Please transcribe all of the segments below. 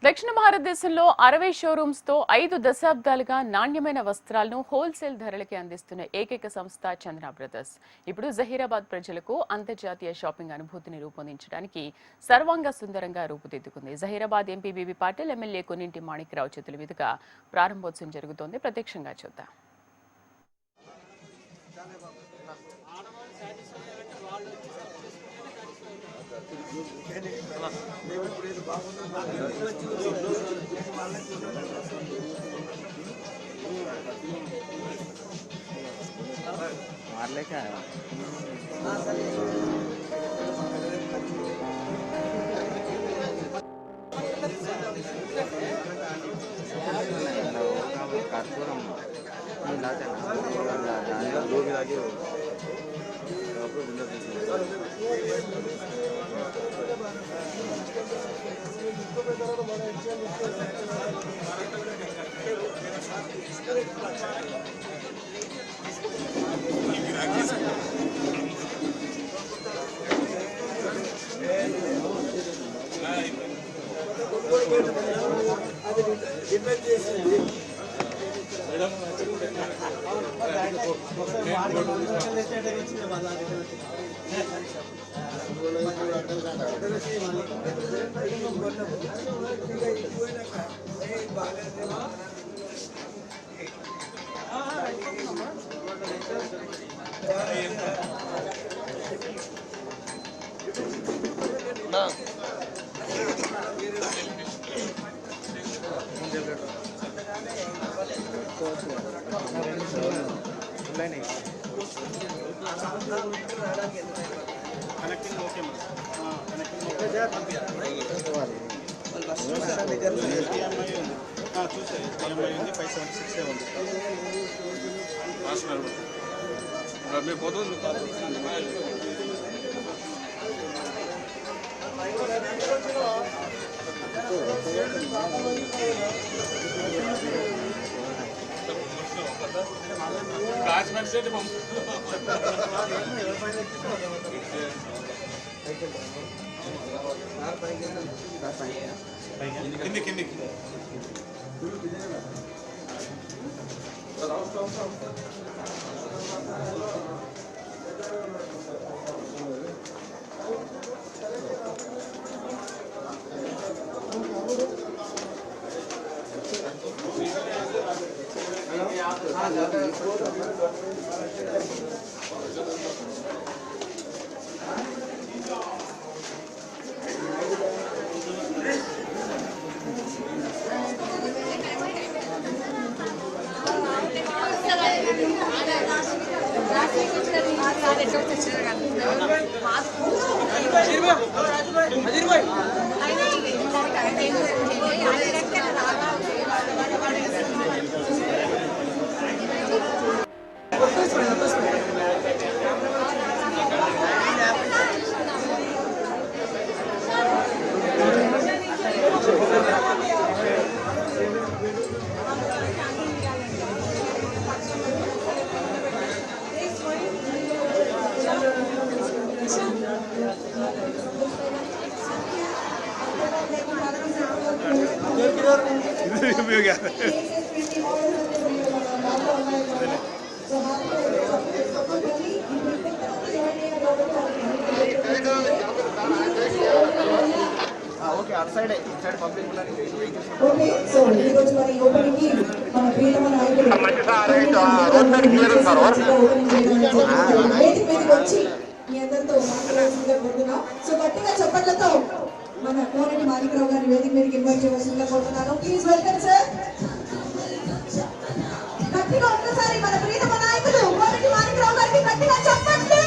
దక్షిణ భారతదేశంలో 60 షోరూమ్స్ తో 5 దశాబ్దాలుగా నాణ్యమైన వస్త్రాలను హోల్సేల్ ధరలకి అందిస్తున్న ఏకైక సంస్థ చంద్ర బ్రదర్స్ ఇప్పుడు జహీరాబాద్ ప్రజలకు అంతర్జాతీయ షాపింగ్ అనుభూతిని రూపొందించడానికి సర్వాంగ సుందరంగా రూపుదిద్దుకుంది. Zaheerabad MP BB Patil, MLA Koninti Manikrao చేతుల మీదుగా ప్రారంభోత్సవం జరుగుతోంది. ప్రత్యక్షంగా చూద్దాం. చెప్పట్లతో మన కోనేటి మాణిక్రావు గారిని వేదిక మీదకి ఇన్వైట్ చేయవలసిందిగా కోరుతున్నాను. Please welcome sir. గట్టిగా ఒక్కసారి మన ప్రియతమ నాయకులు కోనేటి మాణిక్రావు గారికి గట్టిగా చెప్పండి.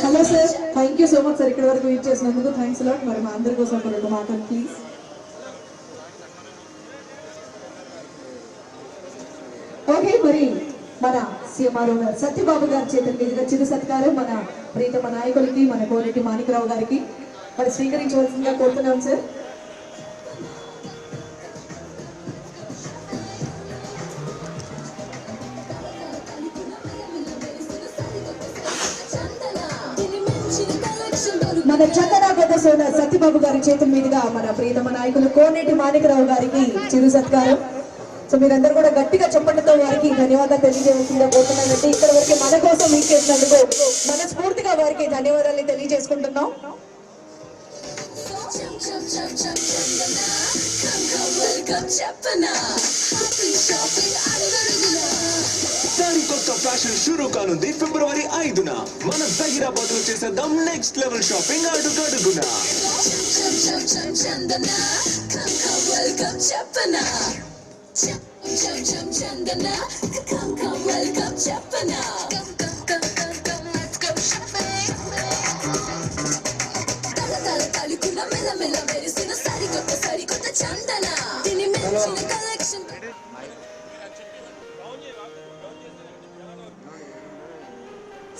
Hello sir, thank you so much sir. ఇక్కడ వరకు వెయిట్ చేసినందుకు థ్యాంక్స్ అలాట్. మరి మా అందరి కోసం ఒక మాట ప్లీజ్. ఓకే ఓకే, మరి మన సీఎంఆర్ సత్యబాబు గారి చేతుల మీదుగా చిరు సత్కారం మన ప్రీతమ నాయకులకి, మన కోనేటి మాణిక్రావు గారికి మరి స్వీకరించవలసిందిగా కోరుతున్నాం సార్. మన చందన పెద్ద సోదరు సత్యబాబు గారి చేతుల మీదుగా మన ప్రియతమ నాయకులు కోనేటి మాణిక్రావు గారికి చిరు సత్కారం. సో మీరందరూ కూడా గట్టిగా చెప్పడంతో వారికి ధన్యవాదాలు తెలియజేయవలసిందిగా కోరుతున్నానండి. ఇక్కడ వరకు మన కోసం వీక్షించినందుకు మనస్ఫూర్తిగా వారికి ధన్యవాదాలు తెలియజేసుకుంటున్నాం. సరికొత్త ఫ్యాషన్ షురూ కానుంది ఫిబ్రవరి 5న. మన జహీరాబాద్ లో చేసేద్దాం నెక్స్ట్ లెవెల్ షాపింగ్ అడుగడుగున.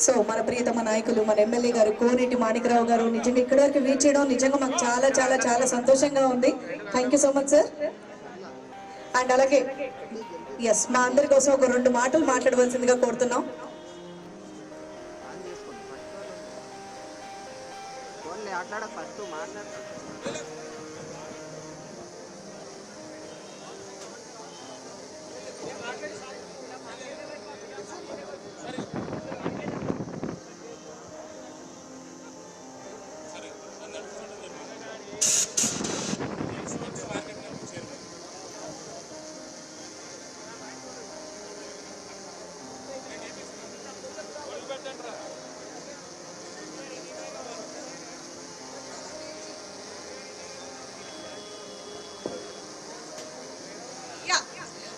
సో మన ప్రియతమ నాయకులు, మన ఎమ్మెల్యే గారు కోనేటి మాణిక్రావు గారు నిజంగా ఇక్కడి వరకు రీచ్ చేయడం నిజంగా మాకు చాలా చాలా చాలా సంతోషంగా ఉంది. Thank you so much sir. And అలాగే ఎస్, మా అందరి కోసం ఒక 2 మాటలు మాట్లాడవలసిందిగా కోరుతున్నాం.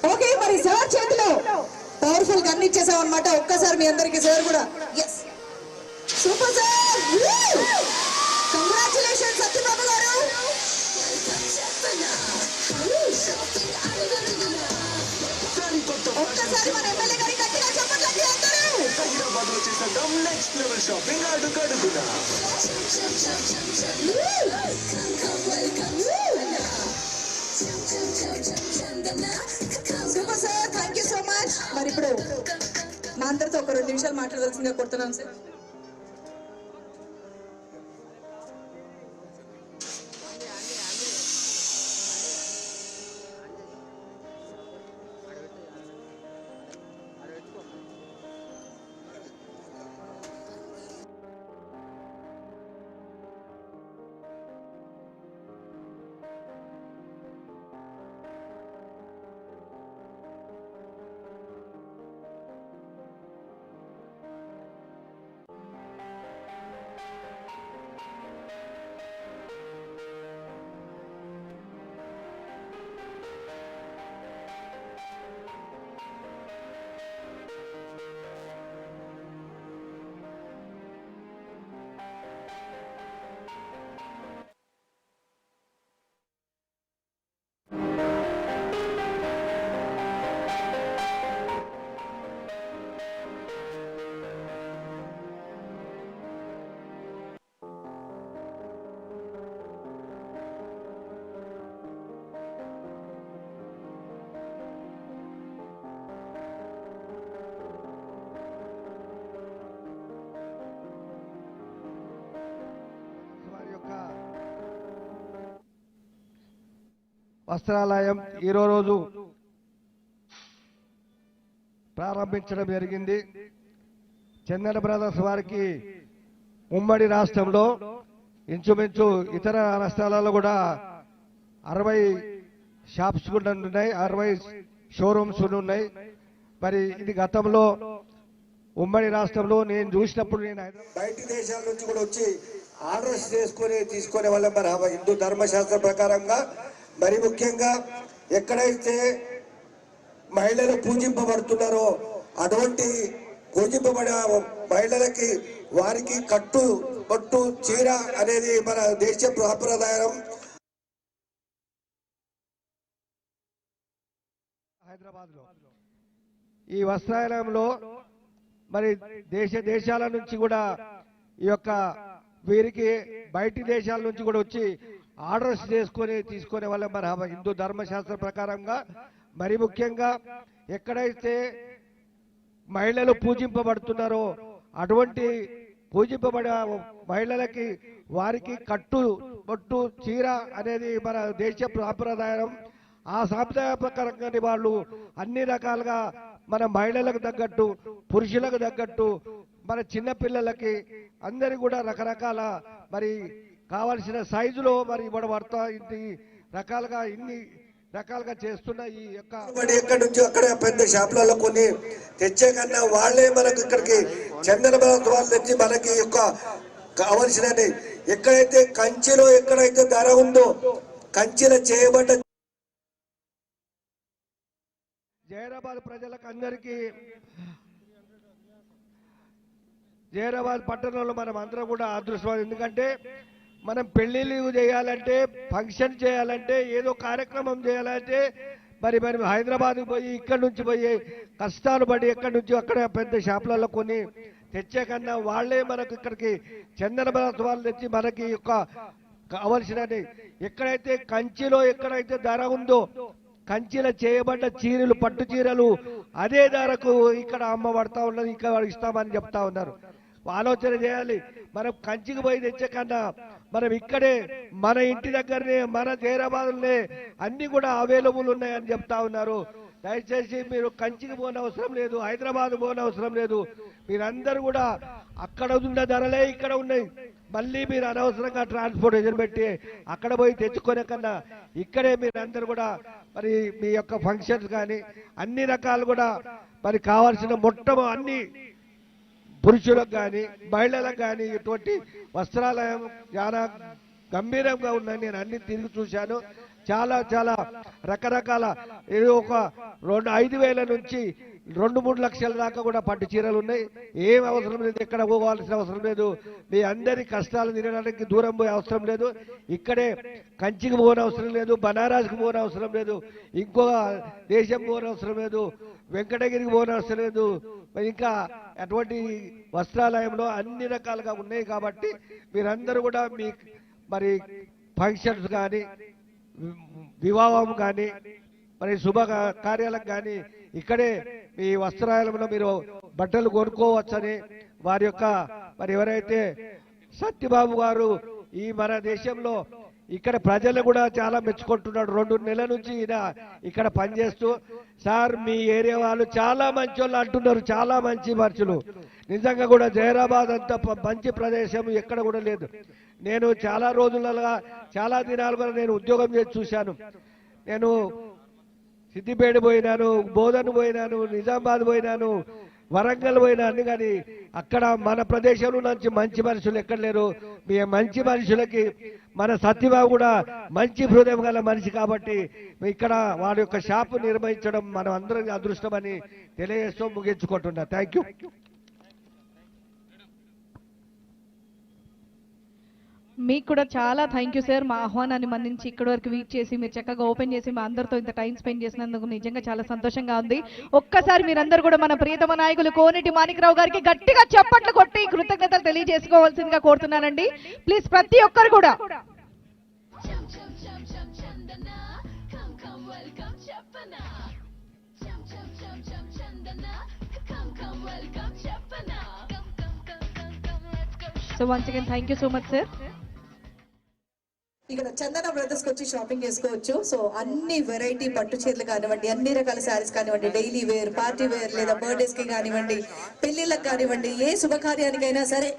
ఓకే, మరి సార్ చేతిలో పవర్ఫుల్ గన్ ఇచ్చేసాం అనమాట. ఒక్కసారి మీ అందరికి సార్ కూడా yes super sir, congratulation Satyababu garu. ఒక్కసారి మన ఎమ్మెల్యే గారికి గట్టిగా చెప్పట్లండి అందరూ. జహీరాబాద్ లో చేసేద్దాం నెక్స్ట్ లెవెల్ షాపింగ్ అడుగడుగున. Super sir, thank you so much. మరి ఇప్పుడు మా అందరితో ఒక 2 నిమిషాలు మాట్లాడవలసిందిగా కోరుతున్నాం సార్. వస్త్రాలయం ఈరోజు ప్రారంభించడం జరిగింది. చందన బ్రదర్స్ వారికి ఉమ్మడి రాష్ట్రంలో ఇంచుమించు ఇతర రాష్ట్రాలలో కూడా 60 షాప్స్ కూడా ఉన్నాయి, 60 షోరూమ్స్ ఉన్నాయి. మరి ఇది గతంలో ఉమ్మడి రాష్ట్రంలో నేను చూసినప్పుడు బయటి దేశాల నుంచి కూడా వచ్చి ఆర్డర్స్ తీసుకునే వాళ్ళ మరి హిందూ ధర్మశాస్త్ర ప్రకారంగా మరి ముఖ్యంగా ఎక్కడైతే మహిళలు పూజింపబడుతున్నారో అటువంటి పూజింపబడే మహిళలకి వారికి కట్టు బొట్టు చీర అనేది మన దేశ సాంప్రదాయం. హైదరాబాద్ లో ఈ వస్త్రాలయంలో మరి దేశాల నుంచి కూడా ఈ యొక్క వీరికి బయటి దేశాల నుంచి కూడా వచ్చి ఆర్డర్స్ తీసుకునే వాళ్ళ మన హిందూ ధర్మశాస్త్ర ప్రకారంగా మరి ముఖ్యంగా ఎక్కడైతే మహిళలు పూజింపబడుతున్నారో అటువంటి పూజింపబడే మహిళలకి వారికి కట్టు బొట్టు చీర అనేది మన దేశ సాంప్రదాయం. ఆ సాంప్రదాయ ప్రకారంగానే వాళ్ళు అన్ని రకాలుగా మన మహిళలకు తగ్గట్టు పురుషులకు తగ్గట్టు మన చిన్నపిల్లలకి అందరి కూడా రకరకాల మరి కావలసిన సైజులో మరి ఇవ్వబడతా ఇన్ని రకాలుగా చేస్తున్న ఈ యొక్క ఎక్కడి నుంచి అక్కడ పెద్ద షాపులలో కొన్ని తెచ్చే కన్నా వాళ్ళే మనకు ఇక్కడికి చందనబాబు వాళ్ళు తెచ్చి మనకి యొక్క కావలసిన ఎక్కడైతే కంచిలో ఎక్కడైతే ధర ఉందో కంచిలో చేయబడ్డ జైరాబాద్ ప్రజలకు అందరికీ జైరాబాద్ పట్టణంలో మనం అందరం కూడా అదృష్టం. ఎందుకంటే మనం పెళ్లిళ్ళు చేయాలంటే ఫంక్షన్ చేయాలంటే ఏదో కార్యక్రమం చేయాలంటే మరి హైదరాబాద్ పోయి ఇక్కడి నుంచి పోయి కష్టాలు పడి ఎక్కడి నుంచి అక్కడ పెద్ద షాపులలో కొని తెచ్చే కన్నా వాళ్ళే మనకు ఇక్కడికి చందనబాబు వాళ్ళు తెచ్చి మనకి యొక్క కావలసినది ఎక్కడైతే కంచిలో ఎక్కడైతే ధర ఉందో కంచిలో చేయబడ్డ చీరలు పట్టు చీరలు అదే ధరకు ఇక్కడ అమ్మబడతా ఉన్నది, ఇక్కడ ఇస్తామని చెప్తా ఉన్నారు. ఆలోచన చేయాలి. మనం కంచికి పోయి తెచ్చే కన్నా మనం ఇక్కడే మన ఇంటి దగ్గరనే మన జైరాబాద్లోనే అన్ని కూడా అవైలబుల్ ఉన్నాయని చెప్తా ఉన్నారు. దయచేసి మీరు కంచికి పోని అవసరం లేదు, హైదరాబాద్ పోని అవసరం లేదు. మీరందరూ కూడా అక్కడ ఉన్న ధరలే ఇక్కడ ఉన్నాయి. మళ్ళీ మీరు అనవసరంగా ట్రాన్స్పోర్టేషన్ పెట్టి అక్కడ పోయి తెచ్చుకునే కన్నా ఇక్కడే మీరందరూ కూడా మరి మీ యొక్క ఫంక్షన్స్ కానీ అన్ని రకాలు కూడా మరి కావాల్సిన అన్ని పురుషులకు కానీ మహిళలకు కానీ ఇటువంటి వస్త్రాలయం చాలా గంభీరంగా ఉన్నాయి. నేను అన్ని తిరిగి చూశాను. చాలా చాలా రకరకాల ఇది ఒక 5,000 నుంచి 2-3 లక్షల దాకా కూడా పట్టు చీరలు ఉన్నాయి. ఏం అవసరం లేదు, ఎక్కడ పోవాల్సిన అవసరం లేదు. మీ అందరి కష్టాలు తినడానికి దూరం పోయే అవసరం లేదు. ఇక్కడే కంచికి పోని అవసరం లేదు, బనారస్కి పోని అవసరం లేదు, ఇంకో దేశం పోని అవసరం లేదు, వెంకటగిరికి పోని అవసరం లేదు. ఇంకా అటువంటి వస్త్రాలయంలో అన్ని రకాలుగా ఉన్నాయి. కాబట్టి మీరందరూ కూడా మీ మరి ఫంక్షన్స్ కానీ వివాహం కానీ మరి శుభ కార్యాలకు కానీ ఇక్కడే మీ వస్త్రాలయంలో మీరు బట్టలు కొనుక్కోవచ్చని వారి యొక్క మరి ఎవరైతే సత్యబాబు గారు ఈ మన దేశంలో ఇక్కడ ప్రజలు కూడా చాలా మెచ్చుకుంటున్నాడు. 2 నెలల నుంచి ఈయన ఇక్కడ పనిచేస్తూ సార్ మీ ఏరియా వాళ్ళు చాలా మంచి వాళ్ళు అంటున్నారు, చాలా మంచి మనుషులు. నిజంగా కూడా జైరాబాద్ అంత మంచి ప్రదేశం ఎక్కడ కూడా లేదు. నేను చాలా రోజులుగా చాలా దినాలుగా నేను ఉద్యోగం చేసి చూశాను. నేను సిద్దిపేట పోయినాను, బోధన్ పోయినాను, నిజామాబాద్ పోయినాను, వరంగల్ పోయినాను. కానీ అక్కడ మన ప్రదేశంలో నుంచి మంచి మనుషులు ఎక్కడ లేరు. మీ మంచి మనుషులకి మన సత్యబాబు కూడా మంచి హృదయం గల మనిషి కాబట్టి ఇక్కడ వారి యొక్క షాపు నిర్వహించడం మనం అందరం అదృష్టమని తెలియజేస్తూ ముగించుకుంటున్నా. Thank you. మీకు కూడా చాలా థ్యాంక్ యూ సార్. మా ఆహ్వానాన్ని మన్నించి ఇక్కడి వరకు వీట్ చేసి మీరు చక్కగా ఓపెన్ చేసి మా అందరితో ఇంత టైం స్పెండ్ చేసినందుకు నిజంగా చాలా సంతోషంగా ఉంది. ఒక్కసారి మీరందరూ కూడా మన ప్రియతమ నాయకులు కోనేటి మాణిక్రావు గారికి గట్టిగా చప్పట్లు కొట్టి కృతజ్ఞతలు తెలియజేసుకోవాల్సిందిగా కోరుతున్నానండి. ప్లీజ్ ప్రతి ఒక్కరు కూడా so once again thank you so much sir. ఇక్కడ చందన బ్రదర్స్ కి వచ్చి షాపింగ్ చేసుకోవచ్చు. సో అన్ని వెరైటీ పట్టు చీరలు కానివ్వండి, అన్ని రకాల శారీస్ కానివ్వండి, డైలీ వేర్, పార్టీ వేర్ లేదా బర్త్డేస్ కి కానివ్వండి, పెళ్లిళ్ళకి కానివ్వండి, ఏ శుభకార్యానికైనా సరే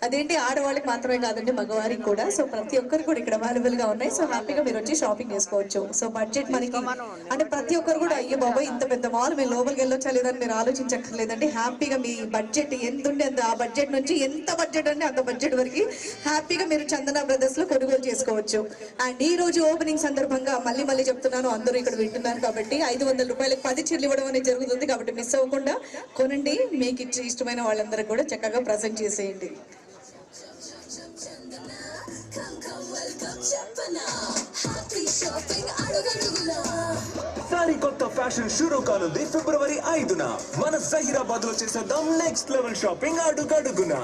అదేంటి ఆడవాళ్ళకి మాత్రమే కాదండి మగవారికి కూడా. సో ప్రతి ఒక్కరు కూడా ఇక్కడ అవైలబుల్ గా ఉన్నాయి. సో హ్యాపీగా మీరు వచ్చి షాపింగ్ చేసుకోవచ్చు. సో బడ్జెట్ మనకి అంటే ప్రతి ఒక్కరు కూడా అయ్యో బాబా ఇంత పెద్ద మాల్ మేము లోపలికి వెళ్ళొచ్చా లేదని మీరు ఆలోచించక్కర్లేదండి. హ్యాపీగా మీ బడ్జెట్ ఎంత ఉండే అంత, ఆ బడ్జెట్ నుంచి ఎంత బడ్జెట్ అంటే అంత బడ్జెట్ వరకు హ్యాపీగా మీరు చందన బ్రదర్స్ లో కొనుగోలు చేసుకోవచ్చు. అండ్ ఈ రోజు ఓపెనింగ్ సందర్భంగా మళ్ళీ చెప్తున్నాను, అందరూ ఇక్కడ వింటున్నారు కాబట్టి 500 రూపాయలకు 10 చీరలు ఇవ్వడం అనేది జరుగుతుంది. కాబట్టి మిస్ అవ్వకుండా కొనండి. మీకు ఇష్టమైన వాళ్ళందరూ కూడా చక్కగా ప్రజెంట్ చేసేయండి. So సరికొత్త ఫ్యాషన్ షురూ కానుంది ఫిబ్రవరి 5న మన జహీరాబాద్ లో చేసేద్దాం నెక్స్ట్ లెవెల్ షాపింగ్ అడుగడుగునా.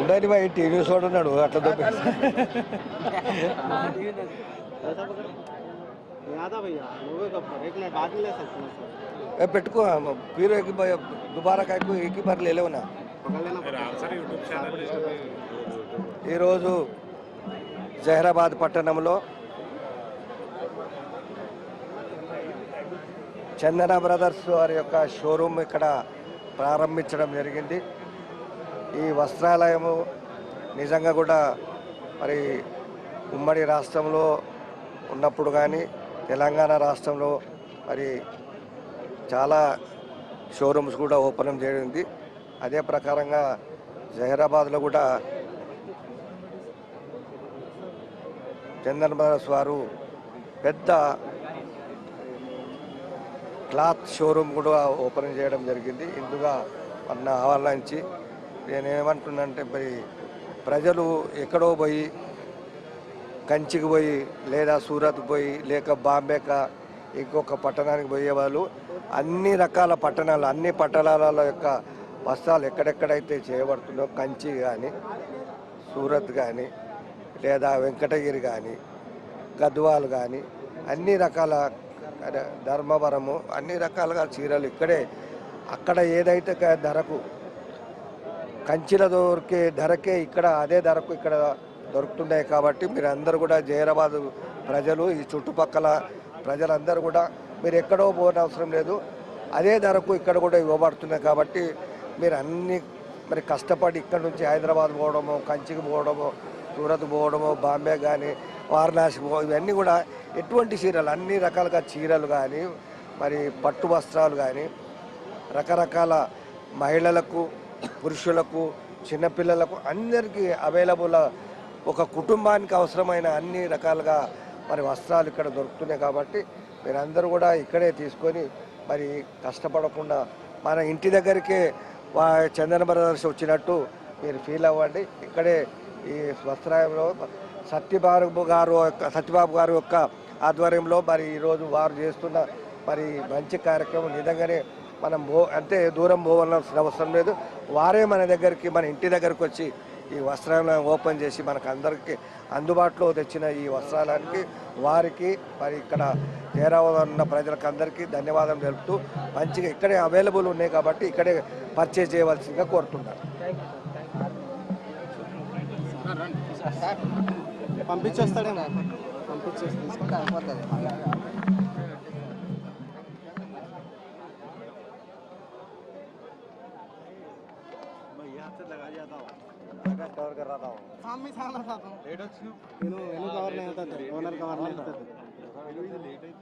ఉండని మా టీవీ చూడన్నాడు అట్లా పెట్టుకో పీరు దుబారా కాయకు ఏకి బార్ లేవునా. ఈరోజు జహీరాబాద్ పట్టణంలో చందన బ్రదర్స్ వారి యొక్క షోరూమ్ ఇక్కడ ప్రారంభించడం జరిగింది. ఈ వస్త్రాలయము నిజంగా కూడా మరి ఉమ్మడి రాష్ట్రంలో ఉన్నప్పుడు కానీ తెలంగాణ రాష్ట్రంలో మరి చాలా షోరూమ్స్ కూడా ఓపెన్ జరిగింది. అదే ప్రకారంగా జహీరాబాద్లో కూడా చందన్ బ్రదర్స్ వారు పెద్ద క్లాత్ షోరూమ్ కూడా ఓపెన్ చేయడం జరిగింది. ఇందుగా అన్న ఆహ్వానించి నేనేమంటున్నానంటే మరి ప్రజలు ఎక్కడో పోయి కంచికి పోయి లేదా సూరత్కి పోయి లేక బాంబేక ఇంకొక పట్టణానికి పోయేవాళ్ళు అన్ని రకాల పట్టణాలు అన్ని పట్టణాల యొక్క వస్త్రాలు ఎక్కడెక్కడైతే చేయబడుతుందో కంచి కానీ సూరత్ కానీ లేదా వెంకటగిరి కానీ గద్వాల్ కానీ అన్ని రకాల ధర్మవరము అన్ని రకాలుగా చీరలు ఇక్కడే అక్కడ ఏదైతే ధరకు కంచిలో దొరికే ధరకే ఇక్కడ అదే ధరకు ఇక్కడ దొరుకుతున్నాయి. కాబట్టి మీరు అందరూ కూడా జహీరాబాద్ ప్రజలు ఈ చుట్టుపక్కల ప్రజలందరూ కూడా మీరు ఎక్కడో పోనవసరం లేదు, అదే ధరకు ఇక్కడ కూడా ఇవ్వబడుతున్నాయి. కాబట్టి మీరు అన్ని మరి కష్టపడి ఇక్కడ నుంచి హైదరాబాద్ పోవడము, కంచికి పోవడము, సూరత్ పోవడము, బాంబే కానీ వారణాసి ఇవన్నీ కూడా ఎటువంటి చీరలు అన్ని రకాలుగా చీరలు కానీ మరి పట్టు వస్త్రాలు కానీ రకరకాల మహిళలకు పురుషులకు చిన్నపిల్లలకు అందరికీ అవైలబుల్ ఒక కుటుంబానికి అవసరమైన అన్ని రకాలుగా మరి వస్త్రాలు ఇక్కడ దొరుకుతున్నాయి. కాబట్టి మీరందరూ కూడా ఇక్కడే తీసుకొని మరి కష్టపడకుండా మన ఇంటి దగ్గరికే చందన బ్రదర్స్ వచ్చినట్టు మీరు ఫీల్ అవ్వండి. ఇక్కడే ఈ వస్త్రాలయంలో సత్యబాబు గారు యొక్క ఆధ్వర్యంలో మరి ఈరోజు వారు చేస్తున్న మరి మంచి కార్యక్రమం నిజంగానే మనం అంటే దూరం పోవాల్సిన అవసరం లేదు. వారే మన దగ్గరికి మన ఇంటి దగ్గరకు వచ్చి ఈ వస్త్రాలయం ఓపెన్ చేసి మనకు అందరికీ అందుబాటులో తెచ్చిన ఈ వస్త్రాలయానికి వారికి మరి ఇక్కడ జహీరాబాద్ ఉన్న ప్రజలకు అందరికీ ధన్యవాదాలు తెలుపుతూ మంచిగా ఇక్కడే అవైలబుల్ ఉన్నాయి కాబట్టి ఇక్కడే పర్చేజ్ చేయవలసిందిగా కోరుతున్నాను. పంపించేస్తాడే పంపించేసి తీసుకుంటే అయిపోతుంది. हाथ से लगा जाता हूँ, मैं कवर कर रहा हूँ। शाम में साला खाता हूँ। लेट अच्छी कवर नहीं होता था, ओनर कवर नहीं होता था। लेट है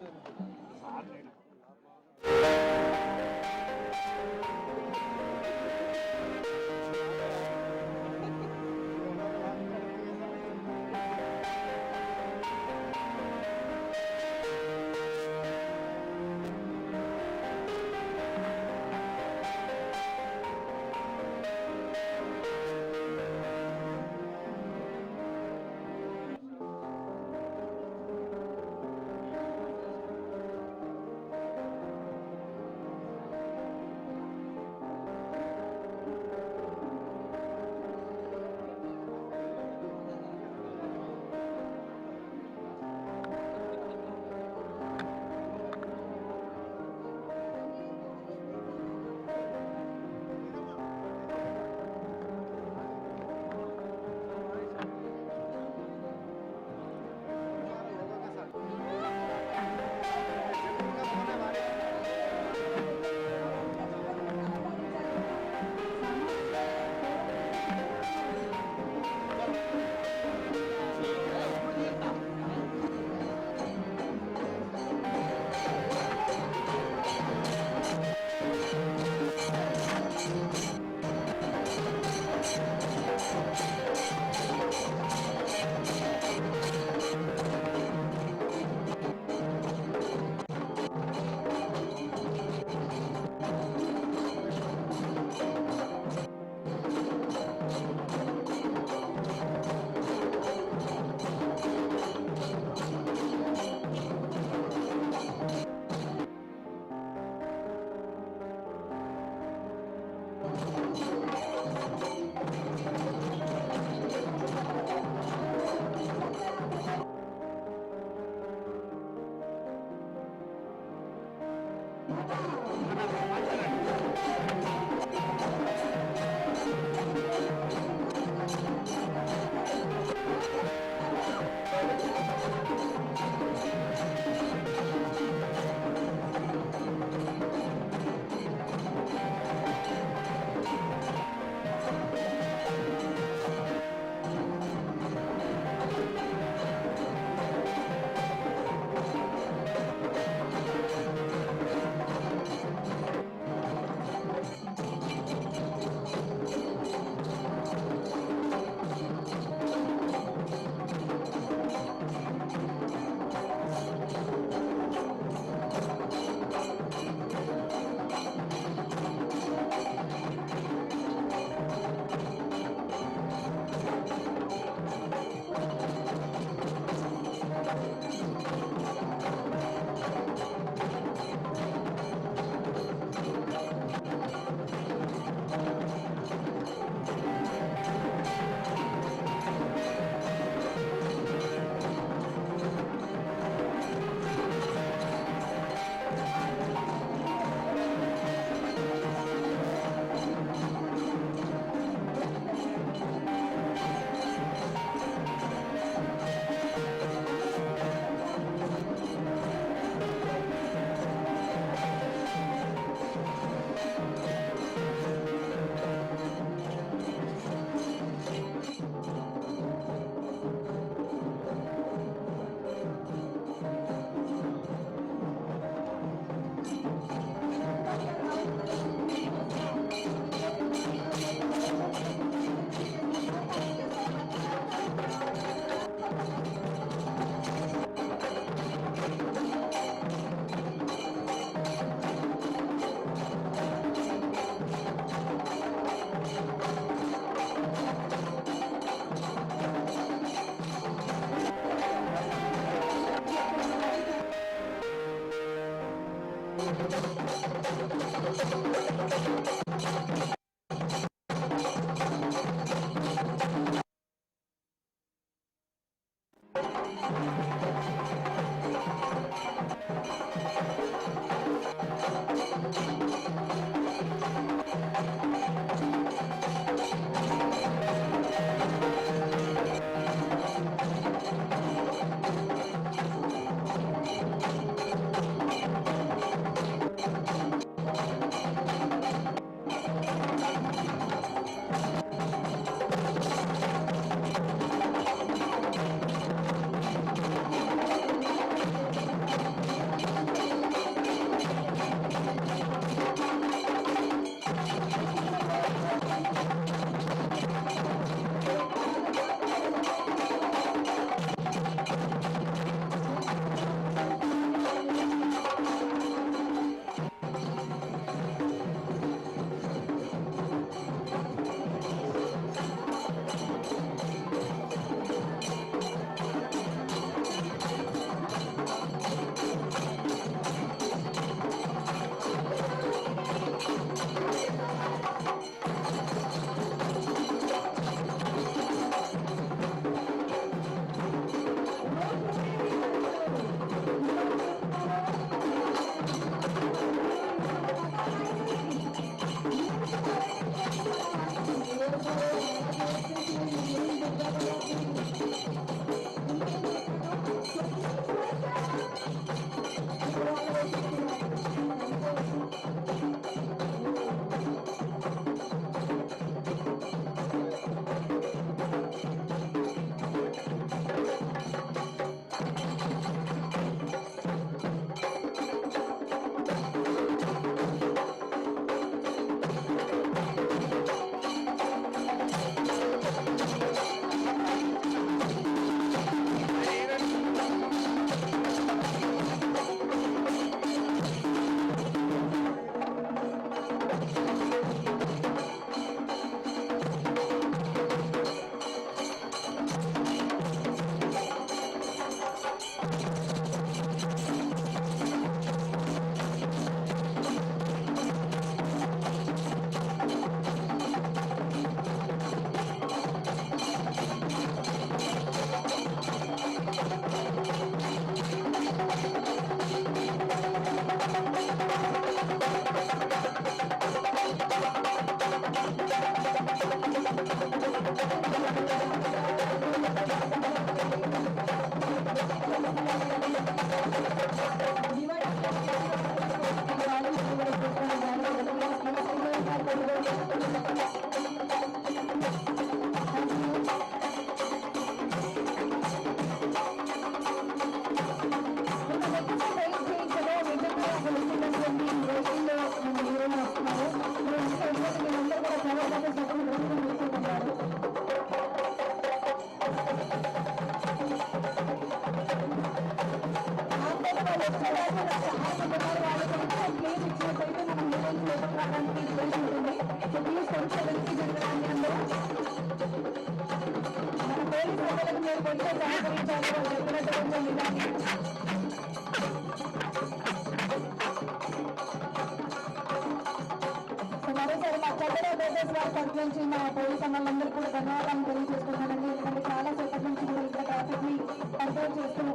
మరోసారి మా చంద్ర బ్రదర్స్ వారి తరఫు నుంచి మా పోలీస్ అన్నలందరూ కూడా ధన్యవాదాలు తెలియజేసుకుంటానండి. ఎందుకంటే చాలా సేపటి నుంచి కూడా ఇంకా ట్రాఫిక్ ని కంట్రోల్ చేస్తూ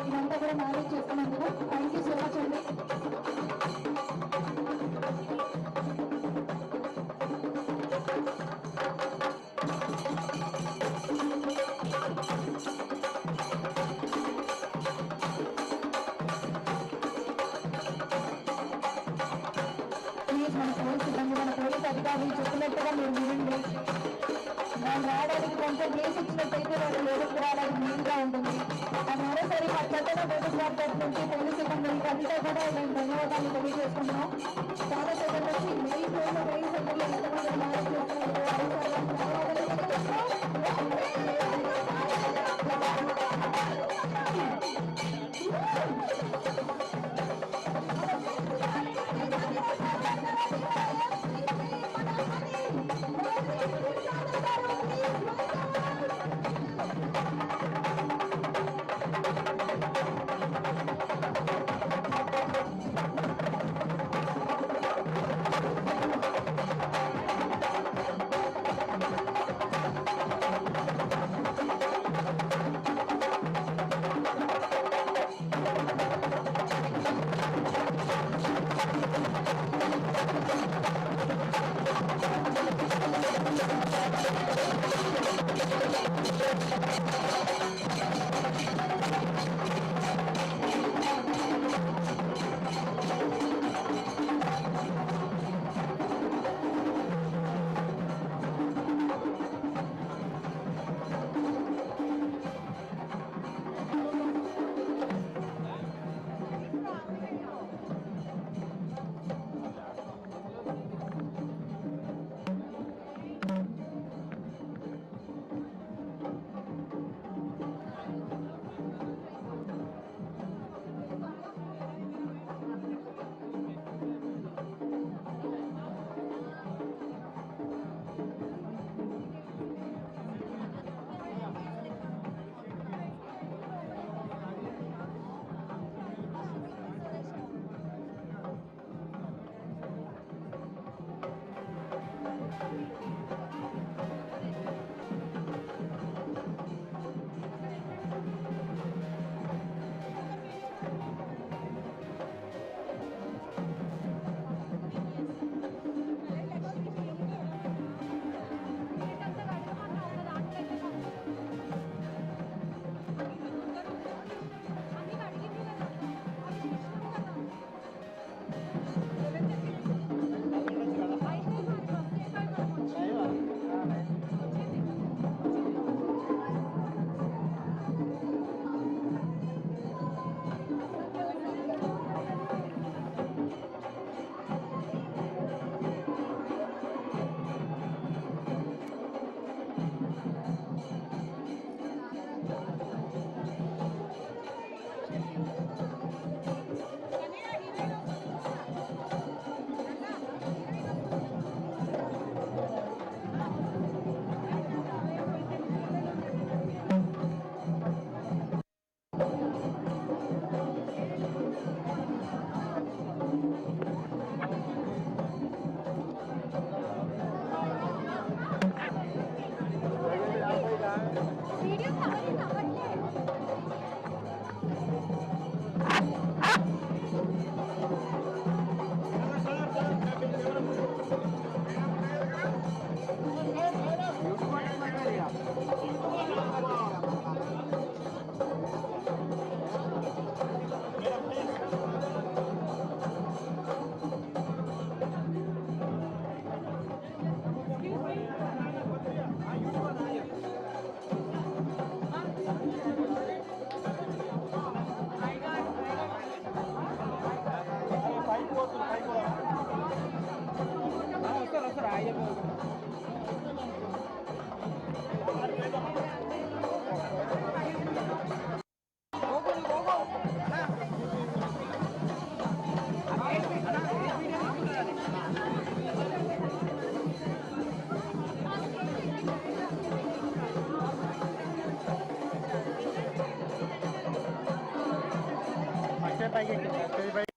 ఇదంతా కూడా మేనేజ్ చేస్తున్నందుకు థ్యాంక్ యూ సో మచ్ అండి. మన పోలీస్ సిబ్బంది మన పోలీస్ అధికారులు చెప్పినట్టుగా మీరు వినండి. వాళ్ళు రావడానికి కొంచెం ప్లేస్ ఇచ్చినట్టయితే వాళ్ళు లోపలికి రావడానికి వీలుగా ఉంటుంది. అది మరోసారి మా చట్టణ పోలీస్ వారి తరఫు నుంచి పోలీస్ సిబ్బందికి అంతా కూడా మేము ధన్యవాదాలు తెలియజేస్తున్నాం. చాలా సేపటి నుంచి మెయిన్ రోడ్లో మెయిన్ సెంటర్లో ఎంతమంది మ్యారేజ్ పైకి ఎక్కింది స్టేజ్ పైకి